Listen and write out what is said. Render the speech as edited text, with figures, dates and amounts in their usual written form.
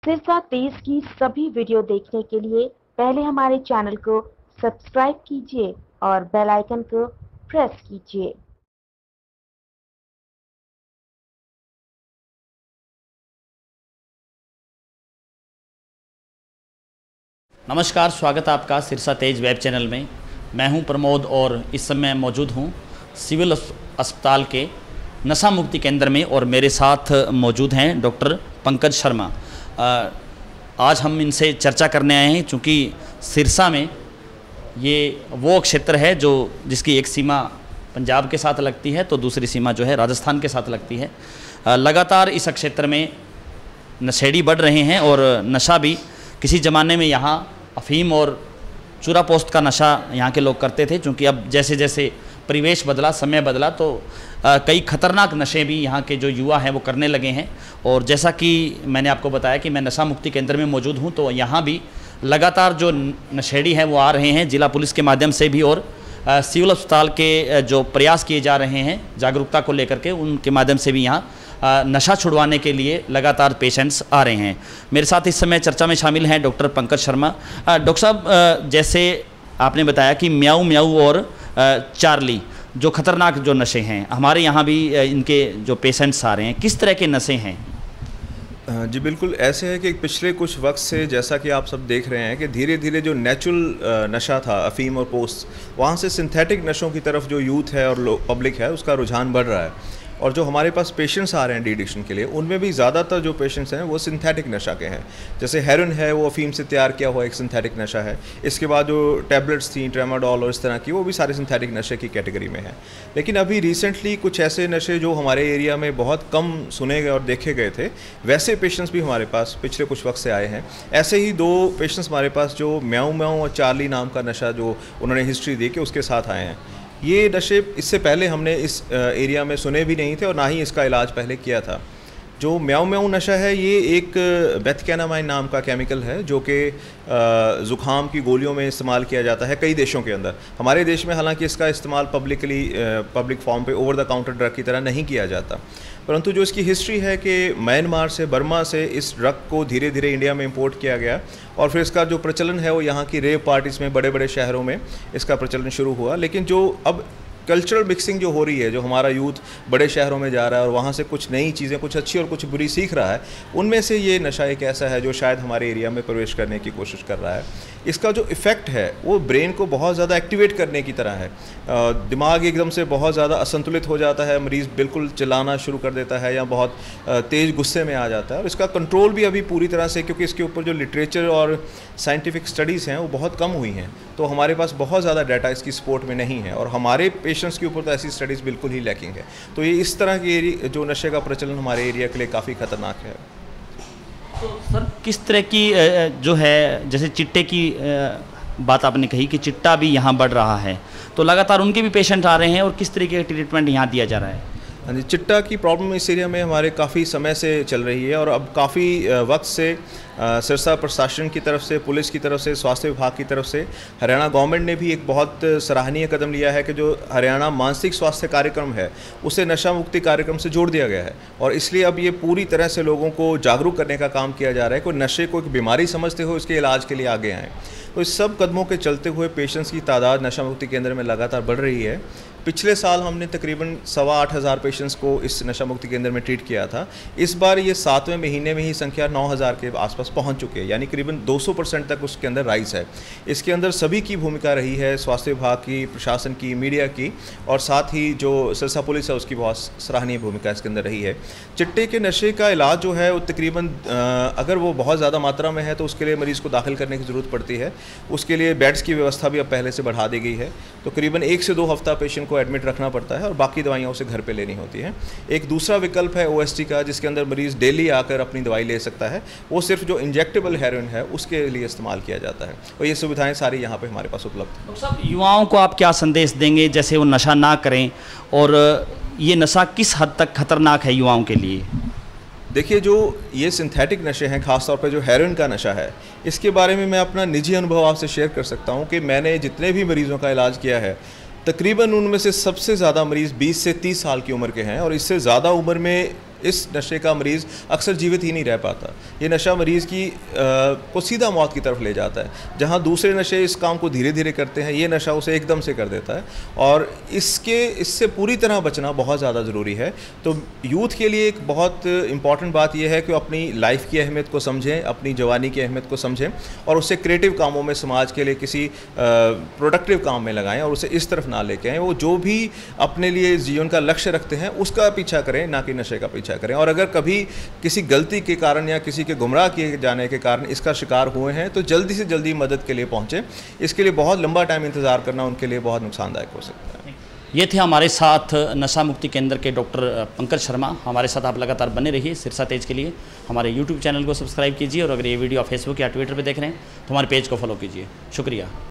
सिरसा तेज की सभी वीडियो देखने के लिए पहले हमारे चैनल को सब्सक्राइब कीजिए और बेल आइकन को प्रेस कीजिए। नमस्कार, स्वागत है आपका सिरसा तेज वेब चैनल में। मैं हूं प्रमोद और इस समय मौजूद हूं सिविल अस्पताल के नशा मुक्ति केंद्र में और मेरे साथ मौजूद हैं डॉक्टर पंकज शर्मा। आज हम इनसे चर्चा करने आए हैं क्योंकि सिरसा में ये वो क्षेत्र है जिसकी एक सीमा पंजाब के साथ लगती है तो दूसरी सीमा जो है राजस्थान के साथ लगती है। लगातार इस क्षेत्र में नशेड़ी बढ़ रहे हैं और नशा भी किसी ज़माने में यहाँ अफीम और चूरा पोस्त का नशा यहाँ के लोग करते थे, क्योंकि अब जैसे जैसे परिवेश बदला, समय बदला तो कई खतरनाक नशे भी यहाँ के जो युवा हैं वो करने लगे हैं। और जैसा कि मैंने आपको बताया कि मैं नशा मुक्ति केंद्र में मौजूद हूँ, तो यहाँ भी लगातार जो नशेड़ी हैं वो आ रहे हैं जिला पुलिस के माध्यम से भी और सिविल अस्पताल के जो प्रयास किए जा रहे हैं जागरूकता को लेकर के, उनके माध्यम से भी यहाँ नशा छुड़वाने के लिए लगातार पेशेंट्स आ रहे हैं। मेरे साथ इस समय चर्चा में शामिल हैं डॉक्टर पंकज शर्मा। डॉक्टर साहब, जैसे आपने बताया कि म्याऊ म्याऊ और चार्ली जो खतरनाक जो नशे हैं, हमारे यहाँ भी इनके जो पेशेंट्स आ रहे हैं, किस तरह के नशे हैं? जी बिल्कुल ऐसे है कि पिछले कुछ वक्त से जैसा कि आप सब देख रहे हैं कि धीरे धीरे जो नेचुरल नशा था अफीम और पोस्ट, वहाँ से सिंथेटिक नशों की तरफ जो यूथ है और पब्लिक है उसका रुझान बढ़ रहा है। और जो हमारे पास पेशेंट्स आ रहे हैं डी एडिक्शन के लिए, उनमें भी ज़्यादातर जो पेशेंट्स हैं वो सिंथेटिक नशा के हैं। जैसे हेरोइन है वो अफीम से तैयार किया हुआ एक सिंथेटिक नशा है। इसके बाद जो टैबलेट्स थी ट्रेमाडोल और इस तरह की, वो भी सारे सिंथेटिक नशे की कैटेगरी में हैं। लेकिन अभी रिसेंटली कुछ ऐसे नशे जो हमारे एरिया में बहुत कम सुने गए और देखे गए थे, वैसे पेशेंट्स भी हमारे पास पिछले कुछ वक्त से आए हैं। ऐसे ही 2 पेशेंट्स हमारे पास जो म्याऊ म्याऊ और चार्ली नाम का नशा जो उन्होंने हिस्ट्री दी कि उसके साथ आए हैं। ये नशे इससे पहले हमने इस एरिया में सुने भी नहीं थे और ना ही इसका इलाज पहले किया था। जो म्याऊ म्याऊ नशा है ये एक बेथकेनामाइन नाम का केमिकल है जो कि ज़ुकाम की गोलियों में इस्तेमाल किया जाता है कई देशों के अंदर। हमारे देश में हालांकि इसका इस्तेमाल पब्लिक फॉर्म पे ओवर द काउंटर ड्रग की तरह नहीं किया जाता, परंतु जो इसकी हिस्ट्री है कि म्यांमार से, बर्मा से इस ड्रग को धीरे धीरे इंडिया में इंपोर्ट किया गया और फिर इसका जो प्रचलन है वो यहाँ की रेव पार्टीज़ में, बड़े बड़े शहरों में इसका प्रचलन शुरू हुआ। लेकिन जो अब कल्चरल मिक्सिंग जो हो रही है, जो हमारा यूथ बड़े शहरों में जा रहा है और वहाँ से कुछ नई चीज़ें, कुछ अच्छी और कुछ बुरी सीख रहा है, उनमें से ये नशा एक ऐसा है जो शायद हमारे एरिया में प्रवेश करने की कोशिश कर रहा है। इसका जो इफ़ेक्ट है वो ब्रेन को बहुत ज़्यादा एक्टिवेट करने की तरह है। दिमाग एकदम से बहुत ज़्यादा असंतुलित हो जाता है, मरीज़ बिल्कुल चिल्लाना शुरू कर देता है या बहुत तेज़ गुस्से में आ जाता है। और इसका कंट्रोल भी अभी पूरी तरह से, क्योंकि इसके ऊपर जो लिटरेचर और साइंटिफिक स्टडीज़ हैं वो बहुत कम हुई हैं, तो हमारे पास बहुत ज़्यादा डाटा इसकी सपोर्ट में नहीं है और हमारे पेशेंट्स के ऊपर तो ऐसी स्टडीज़ बिल्कुल ही लैकिंग है। तो ये इस तरह की जो नशे का प्रचलन हमारे एरिया के लिए काफ़ी ख़तरनाक है। तो सर, किस तरह की जो है, जैसे चिट्टे की बात आपने कही कि चिट्टा भी यहाँ बढ़ रहा है, तो लगातार उनके भी पेशेंट आ रहे हैं और किस तरीके का ट्रीटमेंट यहाँ दिया जा रहा है? हाँ जी, चिट्टा की प्रॉब्लम इस एरिया में हमारे काफ़ी समय से चल रही है और अब काफ़ी वक्त से सिरसा प्रशासन की तरफ से, पुलिस की तरफ से, स्वास्थ्य विभाग की तरफ से, हरियाणा गवर्नमेंट ने भी एक बहुत सराहनीय कदम लिया है कि जो हरियाणा मानसिक स्वास्थ्य कार्यक्रम है उसे नशा मुक्ति कार्यक्रम से जोड़ दिया गया है। और इसलिए अब ये पूरी तरह से लोगों को जागरूक करने का काम किया जा रहा है। कोई नशे को एक बीमारी समझते हो, इसके इलाज के लिए आगे आएँ। तो इस सब कदमों के चलते हुए पेशेंट्स की तादाद नशा मुक्ति केंद्र में लगातार बढ़ रही है। पिछले साल हमने तकरीबन 8,500 पेशेंट्स को इस नशा मुक्ति केंद्र में ट्रीट किया था। इस बार ये 7वें महीने में ही संख्या 9,000 के आसपास पहुंच चुकी है, यानी करीबन 200% तक उसके अंदर राइज है। इसके अंदर सभी की भूमिका रही है, स्वास्थ्य विभाग की, प्रशासन की, मीडिया की, और साथ ही जो सिरसा पुलिस है उसकी बहुत सराहनीय भूमिका इसके अंदर रही है। चिट्टे के नशे का इलाज जो है वो तकरीबन अगर वो बहुत ज़्यादा मात्रा में है तो उसके लिए मरीज़ को दाखिल करने की ज़रूरत पड़ती है। उसके लिए बेड्स की व्यवस्था भी अब पहले से बढ़ा दी गई है, तो करीबन 1 से 2 हफ्ता पेशेंट को एडमिट रखना पड़ता है और बाकी दवाइयाँ उसे घर पे लेनी होती हैं। एक दूसरा विकल्प है OST का, जिसके अंदर मरीज़ डेली आकर अपनी दवाई ले सकता है। वो सिर्फ जो इंजेक्टेबल हेरोइन है उसके लिए इस्तेमाल किया जाता है और ये सुविधाएं सारी यहाँ पे हमारे पास उपलब्ध हैं। डॉक्टर साहब, युवाओं को आप क्या संदेश देंगे जैसे वो नशा ना करें, और ये नशा किस हद तक खतरनाक है युवाओं के लिए? देखिए, जो ये सिंथेटिक नशे हैं, ख़ासतौर पर जो हेरोइन का नशा है, इसके बारे में मैं अपना निजी अनुभव आपसे शेयर कर सकता हूँ कि मैंने जितने भी मरीज़ों का इलाज किया है, तकरीबन उनमें से सबसे ज़्यादा मरीज़ 20 से 30 साल की उम्र के हैं और इससे ज़्यादा उम्र में इस नशे का मरीज़ अक्सर जीवित ही नहीं रह पाता। ये नशा मरीज़ की को सीधा मौत की तरफ ले जाता है। जहाँ दूसरे नशे इस काम को धीरे धीरे करते हैं, ये नशा उसे एकदम से कर देता है, और इससे पूरी तरह बचना बहुत ज़्यादा ज़रूरी है। तो यूथ के लिए एक बहुत इम्पॉर्टेंट बात यह है कि अपनी लाइफ की अहमियत को समझें, अपनी जवानी की अहमियत को समझें, और उससे क्रिएटिव कामों में, समाज के लिए किसी प्रोडक्टिव काम में लगाएं, और उसे इस तरफ ना लेके आएँ। वो जो भी अपने लिए जीवन का लक्ष्य रखते हैं उसका पीछा करें, ना कि नशे का पीछा करें। और अगर कभी किसी गलती के कारण या किसी के गुमराह किए जाने के कारण इसका शिकार हुए हैं तो जल्दी से जल्दी मदद के लिए पहुँचें। इसके लिए बहुत लंबा टाइम इंतज़ार करना उनके लिए बहुत नुकसानदायक हो सकता है। ये थे हमारे साथ नशा मुक्ति केंद्र के डॉक्टर पंकज शर्मा। हमारे साथ आप लगातार बने रहिए। सिरसा तेज के लिए हमारे YouTube चैनल को सब्सक्राइब कीजिए, और अगर ये वीडियो आप फेसबुक या ट्विटर पर देख रहे हैं तो हमारे पेज को फॉलो कीजिए। शुक्रिया।